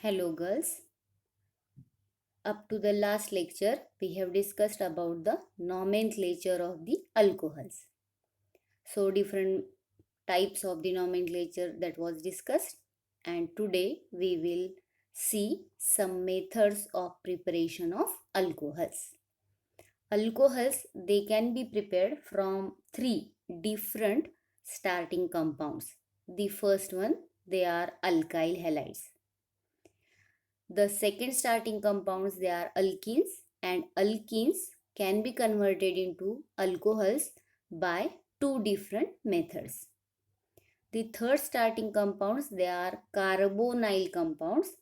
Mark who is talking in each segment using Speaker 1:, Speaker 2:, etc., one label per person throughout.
Speaker 1: Hello girls. Up to the last lecture, we have discussed about the nomenclature of the alcohols. So different types of the nomenclature that was discussed, and today we will see some methods of preparation of alcohols. Alcohols, they can be prepared from three different starting compounds. The first one, they are alkyl halides. The second starting compounds, they are alkenes, and alkenes can be converted into alcohols by two different methods. The third starting compounds, they are carbonyl compounds,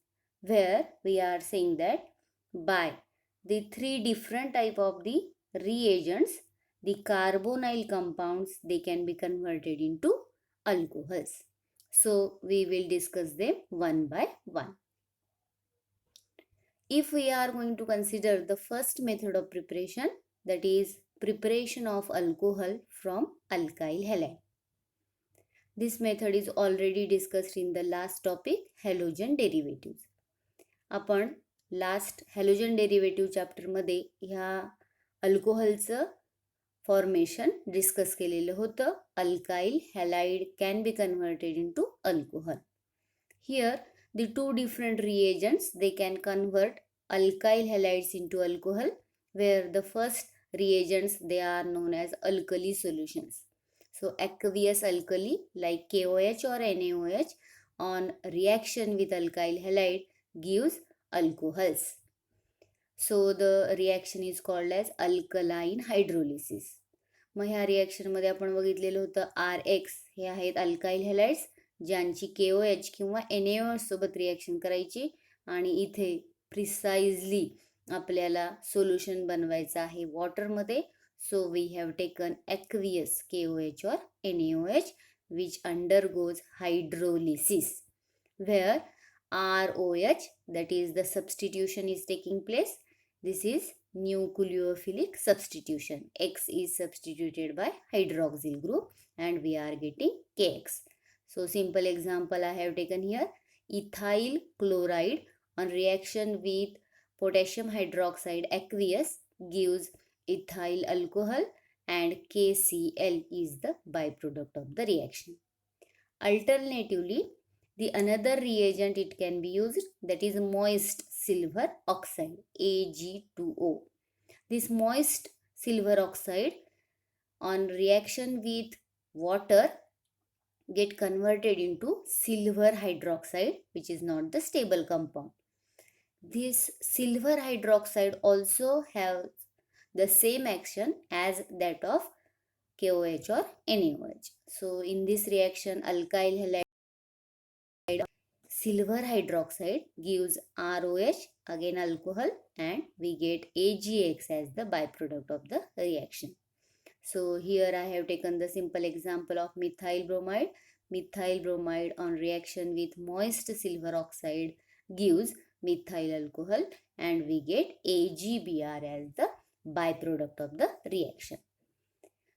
Speaker 1: where we are saying that by the three different type of the reagents, the carbonyl compounds, they can be converted into alcohols. So we will discuss them one by one. If we are going to consider the first method of preparation, that is preparation of alcohol from alkyl halide. This method is already discussed in the last topic, halogen derivatives. आपण last halogen derivative चॅप्टरमध्ये ह्या अल्कोहोलचं formation discuss केलेलं होतं. Alkyl halide can be converted into alcohol. Here the two different reagents, they can convert alkyl halides into alcohol, where the first reagents, they are known as alkali solutions. So aqueous alkali like KOH or NaOH on reaction with alkyl halide gives alcohols. So the reaction is called as alkaline hydrolysis. मग ह्या रिॲक्शनमध्ये आपण बघितलेलं होतं RX हे आहेत alkyl हॅलाइड्स, ज्यांची KOH किंवा NaOH सोबत reaction करायची, आणि इथे प्रिसाइजली आपल्याला सोल्युशन बनवायचं आहे वॉटरमध्ये. So we have taken aqueous KOH or NaOH which undergoes hydrolysis, where ROH, that is the substitution is taking place. This is nucleophilic substitution. X is substituted by hydroxyl group and we are getting KX. So simple example I have taken here. Ethyl chloride on reaction with potassium hydroxide aqueous gives ethyl alcohol, and KCl is the byproduct of the reaction. Alternatively, the another reagent it can be used, that is moist silver oxide, Ag2O. This moist silver oxide on reaction with water get converted into silver hydroxide, which is not the stable compound. This silver hydroxide also have the same action as that of KOH or NaOH. So in this reaction, alkyl halide silver hydroxide gives ROH, again alcohol, and we get AgX as the byproduct of the reaction. So here I have taken the simple example of methyl bromide. Methyl bromide on reaction with moist silver oxide gives methyl alcohol, and we get AgBr as the byproduct of the reaction.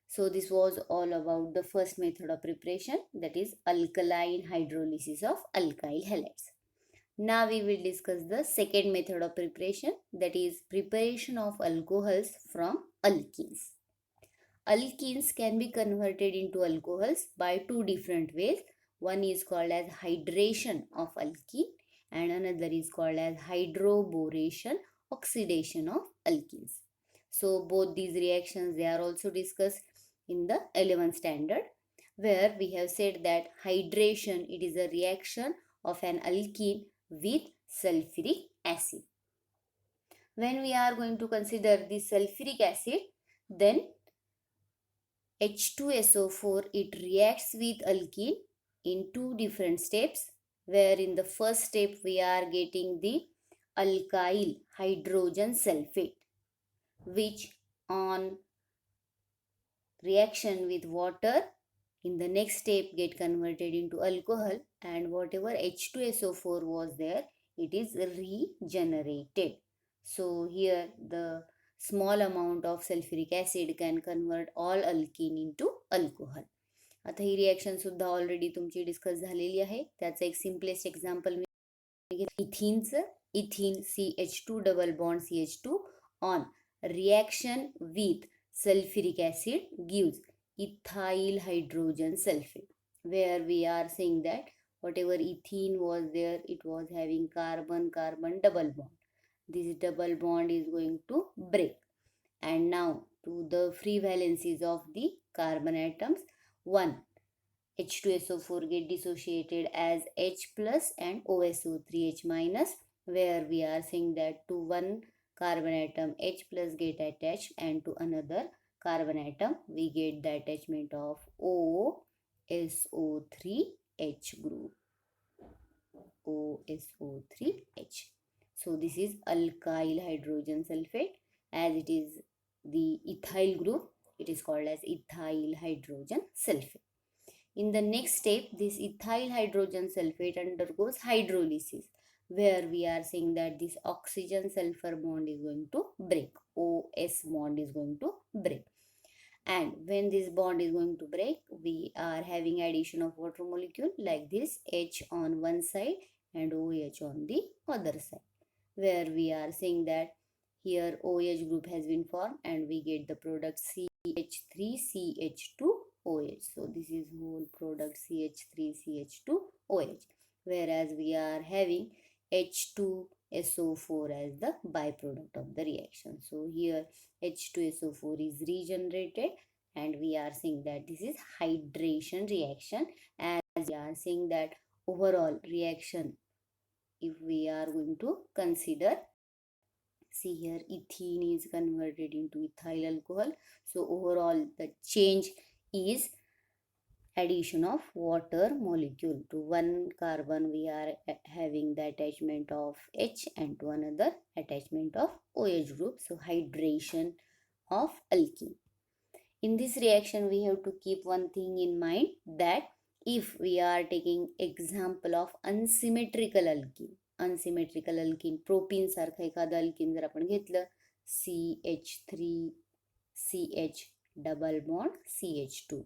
Speaker 1: So this was all about the first method of preparation, that is alkaline hydrolysis of alkyl halides. Now we will discuss the second method of preparation, that is preparation of alcohols from alkenes. Alkenes can be converted into alcohols by two different ways. One is called as hydration of alkene and another is called as hydroboration, oxidation of alkenes. So both these reactions, they are also discussed in the 11th standard, where we have said that hydration, it is a reaction of an alkene with sulfuric acid. When we are going to consider the sulfuric acid, then H2SO4, it reacts with alkene in two different steps, where in the first step we are getting the alkyl hydrogen sulfate, which on reaction with water in the next step get converted into alcohol, and whatever H2SO4 was there, it is regenerated. So here the small amount of sulfuric acid can convert all alkene into alcohol. आता ही reaction सुद्धा already तुमची discuss झालेली आहे. त्याचं एक simplest example इथीनचं ethene CH2 double bond CH2 on reaction with sulfuric acid gives ethyl hydrogen sulfate, where we are saying that whatever ethene was there, it was having carbon carbon double bond. This double bond is going to break, and now to the free valencies of the carbon atoms. One H2SO4 get dissociated as H plus and OSO3H minus, where we are saying that to one carbon atom H plus get attached, and to another carbon atom we get the attachment of OSO3H group. OSO3H. So this is alkyl hydrogen sulfate. As it is the ethyl group, it is called as ethyl hydrogen sulfate. In the next step, this ethyl hydrogen sulfate undergoes hydrolysis, where we are saying that this oxygen sulfur bond is going to break. OS bond is going to break. And when this bond is going to break, we are having addition of water molecule like this, H on one side and OH on the other side, where we are saying that here OH group has been formed and we get the product CH3CH2OH. So this is whole product CH3CH2OH, whereas we are having H2SO4 as the byproduct of the reaction. So here H2SO4 is regenerated, and we are saying that this is hydration reaction, as we are saying that overall reaction, if we are going to consider, see here ethene is converted into ethyl alcohol. So overall the change is addition of water molecule. To one carbon we are having the attachment of H, and to another attachment of OH group. So hydration of alkene. In this reaction we have to keep one thing in mind, that if we are taking example of unsymmetrical alkene, propene सारखं एखादं alkene जर आपण घेतलं, CH3CH double bond CH2,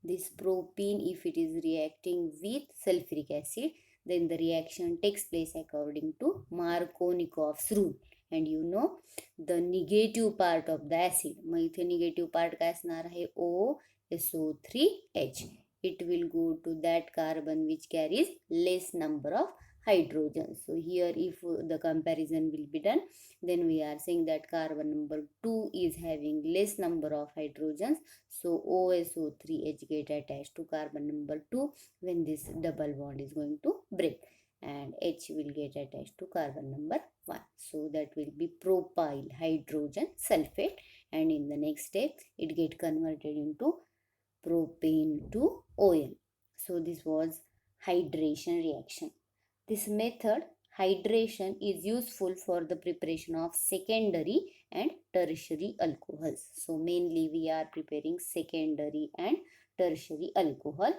Speaker 1: this propene, if it is reacting with sulfuric acid, then the reaction takes place according to Markovnikov's rule. And you know the negative part of the acid, मग इथे negative part काय असणार आहे, OSO3H. It will go to that carbon which carries less number of hydrogen. So here if the comparison will be done, then we are saying that carbon number 2 is having less number of hydrogens. So OSO3H get attached to carbon number 2 when this double bond is going to break, and H will get attached to carbon number 1. So that will be propyl hydrogen sulfate, and in the next step it get converted into propane to oil. So this was hydration reaction. This method, hydration, is useful for the preparation of secondary and tertiary alcohols. So mainly we are preparing secondary and tertiary alcohol.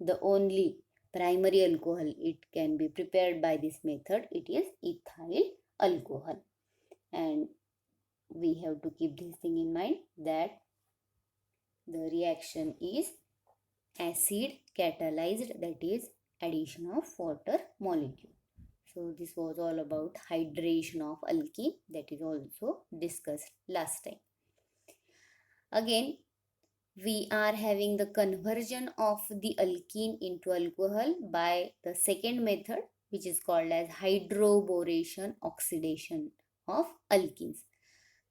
Speaker 1: The only primary alcohol it can be prepared by this method, it is ethyl alcohol. And we have to keep this thing in mind, that the reaction is acid catalyzed, that is addition of water molecule. So this was all about hydration of alkene, that is also discussed last time. Again, we are having the conversion of the alkene into alcohol by the second method, which is called as hydroboration oxidation of alkenes.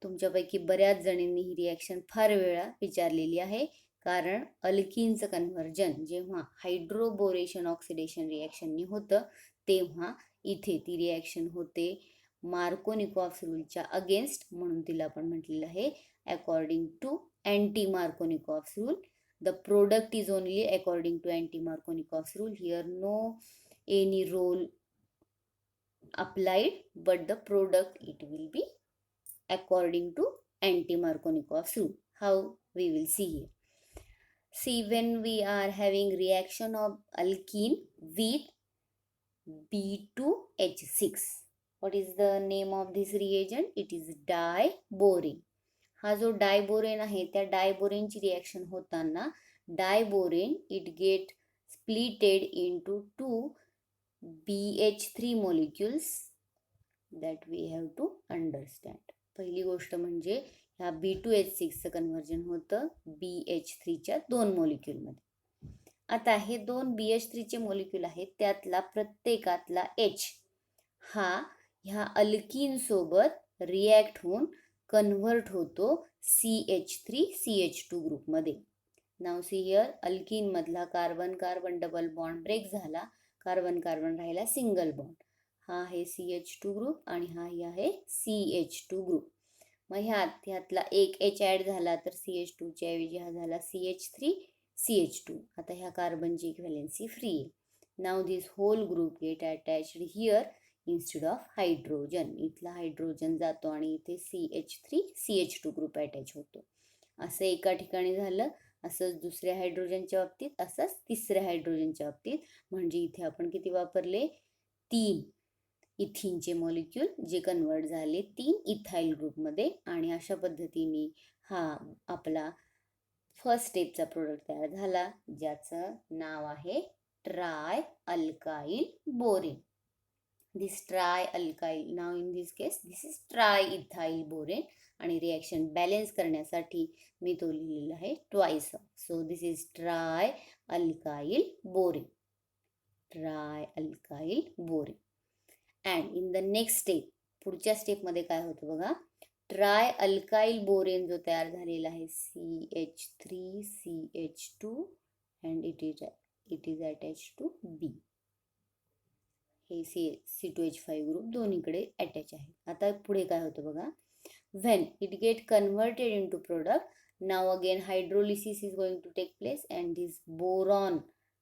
Speaker 1: तुमच्यापैकी बऱ्याच जणींनी ही reaction फार वेळा विचारलेली आहे, कारण अल्किनचं conversion जेव्हा hydroboration oxidation रिॲक्शननी होतं, तेव्हा इथे ती रिॲक्शन होते मार्कोनिकॉव्स रूलच्या अगेन्स्ट, म्हणून तिला आपण म्हटलेलं आहे according to anti Markovnikov's rule. The product is only according to anti Markovnikov's rule. Here no any role applied, but the product it will be according to anti-Markovnikov's rule. How we will see here. See, when we are having reaction of alkene with B2H6, what is the name of this reagent? It is diborane. हा जो diborane आहे, त्या डायबोरेनची reaction होताना diborane it get splitted into two BH3 molecules that we have to understand. पहिली गोष्ट म्हणजे ह्या B2H6चं conversion होतं BH3च्या 2 मॉलिक्यूलमध्ये. आता हे 2 BH3चे मॉलिक्यूल आहेत, त्यातला प्रत्येकातला H हा ह्या अल्कीन सोबत रिॲक्ट होऊन कन्व्हर्ट होतो CH3CH2 ग्रुपमध्ये. नाव सी हिअर, अल्कीन मधला carbon carbon double bond break झाला, कार्बन कार्बन राहिला सिंगल बॉन्ड. हा आहे CH2 ग्रुप आणि हा आहे CH2 ग्रुप. मग ह्यातला एक H ॲड झाला तर CH2 च्या ऐवजी हा झाला CH3CH2. आता ह्या कार्बनची इक्व्हॅलेन्सी फ्री आहे. नाव this whole group get attached here instead of hydrogen. इथला हायड्रोजन जातो आणि इथे CH3CH2 ग्रुप अटॅच होतो. असं एका ठिकाणी झालं, असंच दुसऱ्या हायड्रोजनच्या बाबतीत, असंच तिसऱ्या हायड्रोजनच्या बाबतीत. म्हणजे इथे आपण किती वापरले? 3 इथिनचे मॉलिक्यूल जे कन्वर्ट झाले 3 इथाइल ग्रुपमध्ये. आणि अशा पद्धतीने हा आपला फर्स्ट स्टेपचा प्रोडक्ट तयार झाला, ज्याचं नाव आहे try alkyl borane. This try alkyl, now in this case this is try ethyl borane. आणि रिॲक्शन बॅलेन्स करण्यासाठी मी तो लिहिलेला आहे twice. So this is try alkyl borane, try alkyl borane. And in the next step, पुढच्या स्टेपमध्ये काय होतं बघा, try alkyl borane जो तयार झालेला आहे CH3CH2 and it is attach to B. हे C2H5 ग्रुप दोन्हीकडे अटॅच आहे. आता पुढे काय होतं बघा, when it get converted into product, now again hydrolysis is going to take place and this boron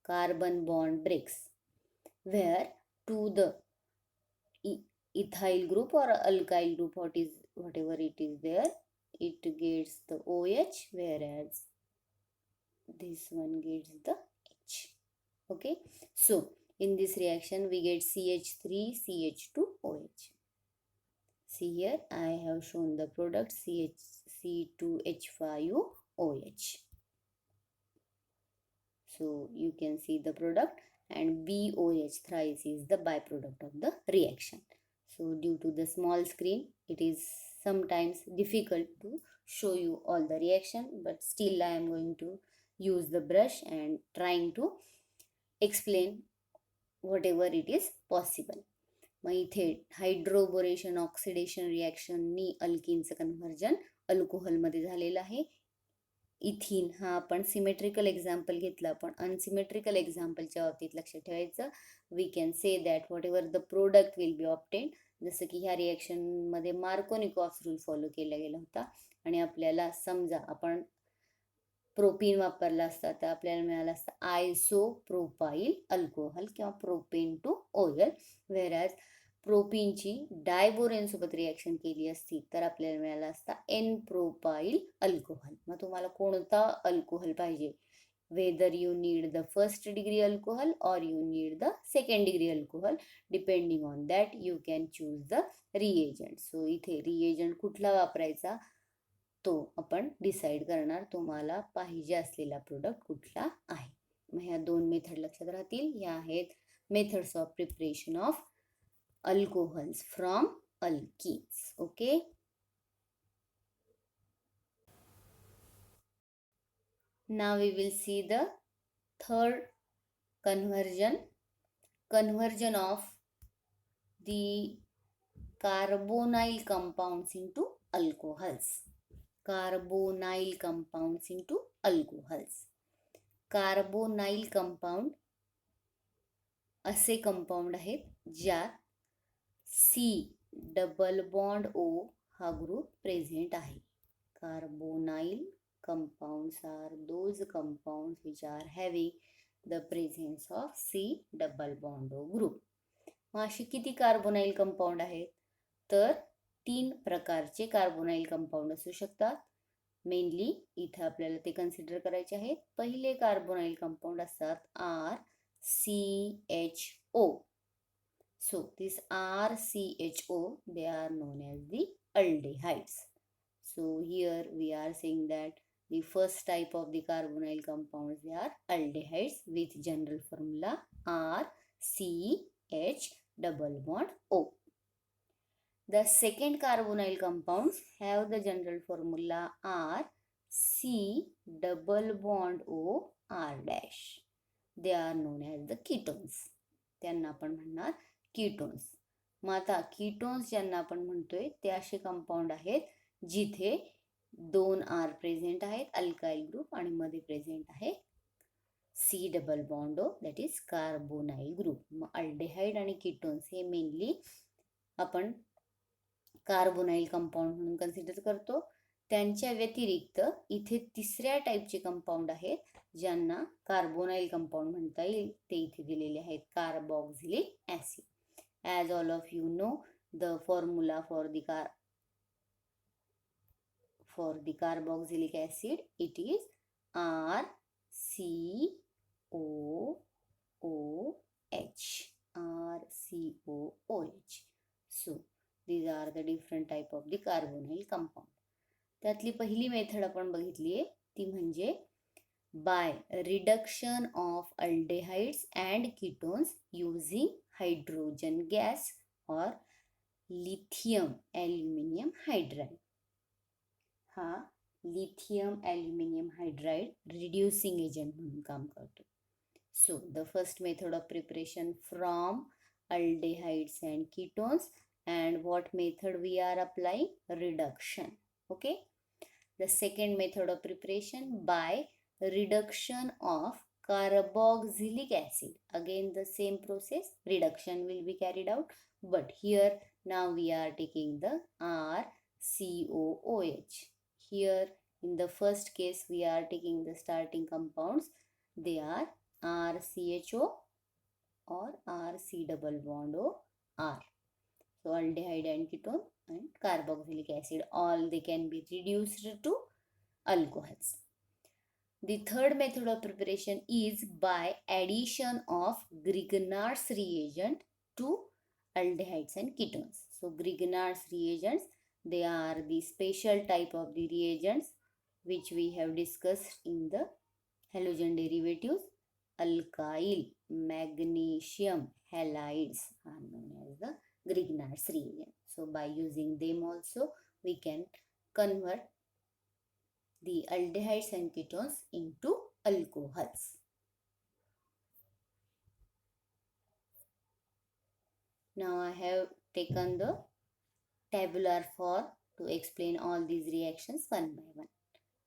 Speaker 1: carbon bond breaks, where to the ethyl group or alkyl group, whatever it is there, it gets the OH, whereas this one gets the H. Okay, so in this reaction we get CH3CH2OH. See here, I have shown the product C2H5OH. So you can see the product, and BOH thrice is the byproduct of the reaction. So due to the small screen, it is sometimes difficult to show you all the reaction, but still I am going to use the brush and trying to explain whatever it is possible. मग इथे hydroboration oxidation रिॲक्शननी अल्किनचं conversion अल्कोहोलमध्ये झालेलं आहे. इथिन हा आपण symmetrical example घेतला, पण unsymmetrical एक्झाम्पलच्या बाबतीत लक्षात ठेवायचं, we can say that whatever the product will be obtain. जसं की ह्या रिॲक्शनमध्ये मार्कोनिकॉफ रूल फॉलो केला गेला होता. आणि आपल्याला समजा आपण प्रोपीन वापरला असता तर आपल्याला मिळालं असतं आयसोप्रोपाइल अल्कोहोल किंवा प्रोपेन टू ऑयल. व्हेरॅज प्रोपीनची डायबोरेन सोबत रिॲक्शन केली असती तर आपल्याला मिळाला असता एन प्रोपाइल अल्कोहोल. मग तुम्हाला कोणता अल्कोहोल पाहिजे, whether you need the first degree alcohol और you need the second degree alcohol, depending on that you can choose the reagent. So इथे रिएजंट कुठला वापरायचा तो आपण डिसाईड करणार, तुम्हाला पाहिजे असलेला प्रोडक्ट कुठला आहे. मग ह्या 2 मेथड लक्षात राहतील. ह्या आहेत methods of preparation of alcohols from alkenes. Okay, now we will see the third conversion of the carbonyl compounds into alcohols. Carbonyl compounds into alcohols. Carbonyl compound असे कंपाऊंड आहेत ज्यात C डबल बॉन्ड O हा group present आहे. Carbonyl compounds are those compounds which are having the presence of C double bond O group. मग अशी किती carbonyl compound आहेत, तर 3 प्रकारचे कार्बोनाइल कंपाऊंड असू शकतात. मेनली इथे आपल्याला ते कन्सिडर करायचे आहेत. पहिले कार्बोनाइल कंपाऊंड असतात RCHO. So this RCHO, they are known as the aldehydes. So here we are saying that the first type of the carbonyl compounds, they are aldehydes with general formula RCHO. H double bond O. The second carbonyl compounds have the general formula R C double bond O R dash. They are known as the ketones. त्यांना आपण म्हणणार ketones. मग आता ketones ज्यांना आपण म्हणतोय ते असे compound आहेत जिथे 2 R प्रेझेंट आहेत, अल्काइल ग्रुप, आणि मध्ये प्रेझेंट आहे C double bond O, that is carbonyl group. Mug aldehyde आणि कीटोन्स हे मेनली आपण कार्बोनाइल कंपाऊंड म्हणून कन्सिडर करतो. त्यांच्या व्यतिरिक्त इथे तिसऱ्या टाईपचे कंपाऊंड आहेत ज्यांना कार्बोनाइल कंपाऊंड म्हणता येईल. ते इथे दिलेले आहेत carboxylic acid. As all of you know, the formula for the carboxylic acid, it is RCOOH. RCOOH. So these are the different type of the carbonyl compound. त्यातली पहिली मेथड आपण बघितली आहे ती म्हणजे by reduction of aldehydes and ketones using hydrogen gas और lithium aluminium hydride. हा lithium aluminium hydride reducing agent म्हणून काम करतो. So the first method of preparation from aldehydes and ketones, and what method we are applying? Reduction. Okay. The second method of preparation by reduction of carboxylic acid. Again the same process, reduction will be carried out, but here now we are taking the RCOOH. Here in the first case we are taking the starting compounds. They are RCHO or RC double bond O R. So aldehyde and ketone and carboxylic acid, all they can be reduced to alcohols. The third method of preparation is by addition of Grignard's reagent to aldehydes and ketones. So Grignard's reagents, they are the special type of the reagents which we have discussed in the halogen derivatives. Alkyl magnesium halides are known as the Grignard's reagent. So by using them also we can convert the aldehydes and ketones into alcohols. Now I have taken the tabular form to explain all these reactions one by one.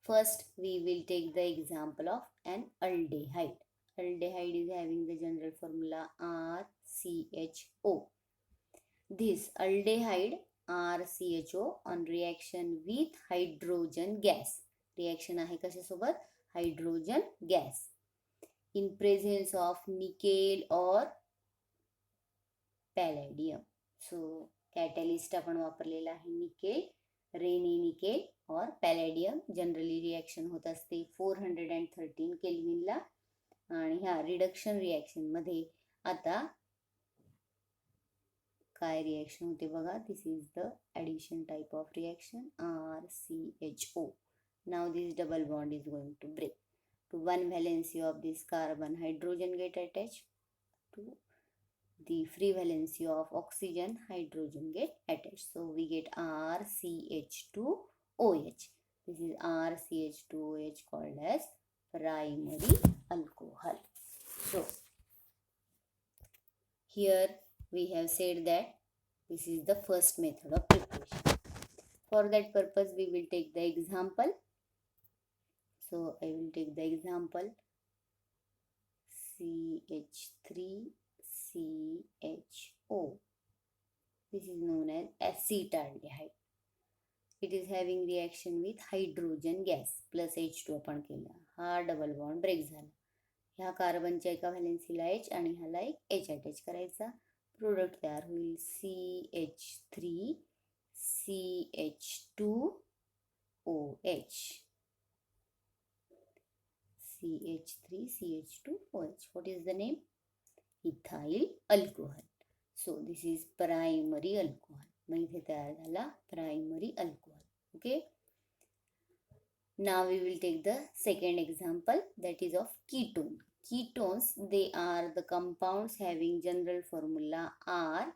Speaker 1: First we will take the example of an aldehyde. Aldehyde is having the general formula RCHO. This aldehyde RCHO on reaction with hydrogen gas. Reaction आहे कशासोबत? Hydrogen gas. In presence of nickel or palladium. So catalyst आपण वापरलेला आहे nickel, रेनी nickel और पॅलेडियम. Generally reaction होत असते 413 केल्विनला. आणि ह्या reduction reaction मध्ये आता काय रिॲक्शन होते बघा. This is the addition type of reaction RCHO. Now this double bond is going to break. To one valency of this carbon, hydrogen get attached. To the free valency of oxygen, hydrogen get attached. So we get RCH2OH. This is RCH2OH called as primary alcohol. So here we have said that this is the first method of preparation. For that purpose we will take the example. So I will take the example CH3CHO. This is known as acetaldehyde. It is having reaction with hydrogen gas plus H2 आपण केला. हा double bond break झाला. ह्या कार्बनच्या एका व्हॅलेन्सीला H आणि ह्याला एक H attach करायचा. प्रोडक्ट तयार होईल CH3CH2OH. CH3CH2OH. What is the name? Ethyl alcohol. So this is primary alcohol. मग इथे तयार झाला primary alcohol. Okay. Now we will take the second example, that is of ketone. Ketones, they are the compounds having general formula R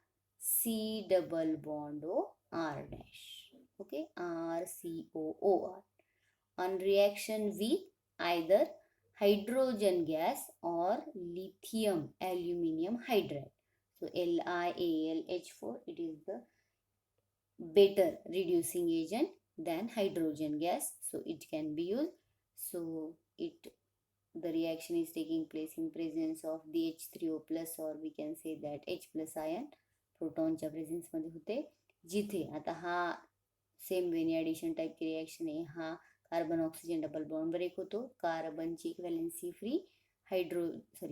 Speaker 1: C double bond O R dash. Okay, R C O O R. On reaction with either hydrogen gas or lithium aluminium hydride. So LiAlH4, it is the better reducing agent than hydrogen gas, so it can be used. So the reaction is taking place in presence of the H3O plus, or we can say that H plus ion प्रोटॉनच्या प्रेझेन्समध्ये होते. जिथे आता हा same वेनी addition टाईपची reaction आहे. हा carbon oxygen double bond break होतो. कार्बनची एक व्हॅलेन्सी फ्री,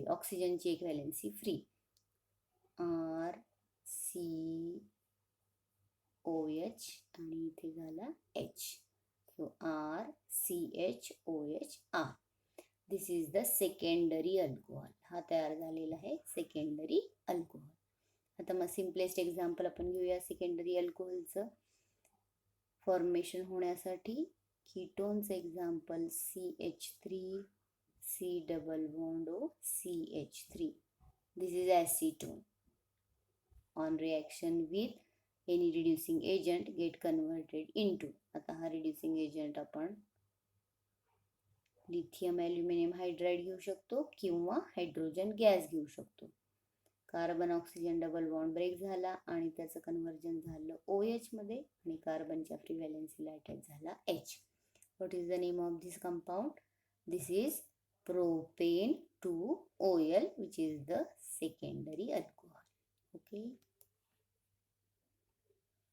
Speaker 1: ऑक्सिजनची एक valency free. R C O H आणि इथे झाला H. So R C H O H R. This is the secondary alcohol. हा तयार झालेला आहे सेकंडरी अल्कोहॉल. आता मग सिम्पलेस्ट एक्झाम्पल आपण घेऊया सेकंडरी अल्कोहॉलचं फॉर्मेशन होण्यासाठी. कीटोनचं example CH3 C double bond O CH3. This is acetone. On reaction with any reducing agent get converted into. आता हा रिड्युसिंग एजंट आपण लिथियम ॲल्युमिनियम हायड्राईड घेऊ शकतो किंवा हायड्रोजन गॅस घेऊ शकतो. Carbon oxygen double bond break झाला आणि त्याचं कन्व्हर्जन झालं OH मध्ये आणि कार्बनच्या फ्री व्हॅलेन्सीला अटॅच झाला H. What is the name of this compound? This is propane 2OL, which is the secondary alcohol. Okay.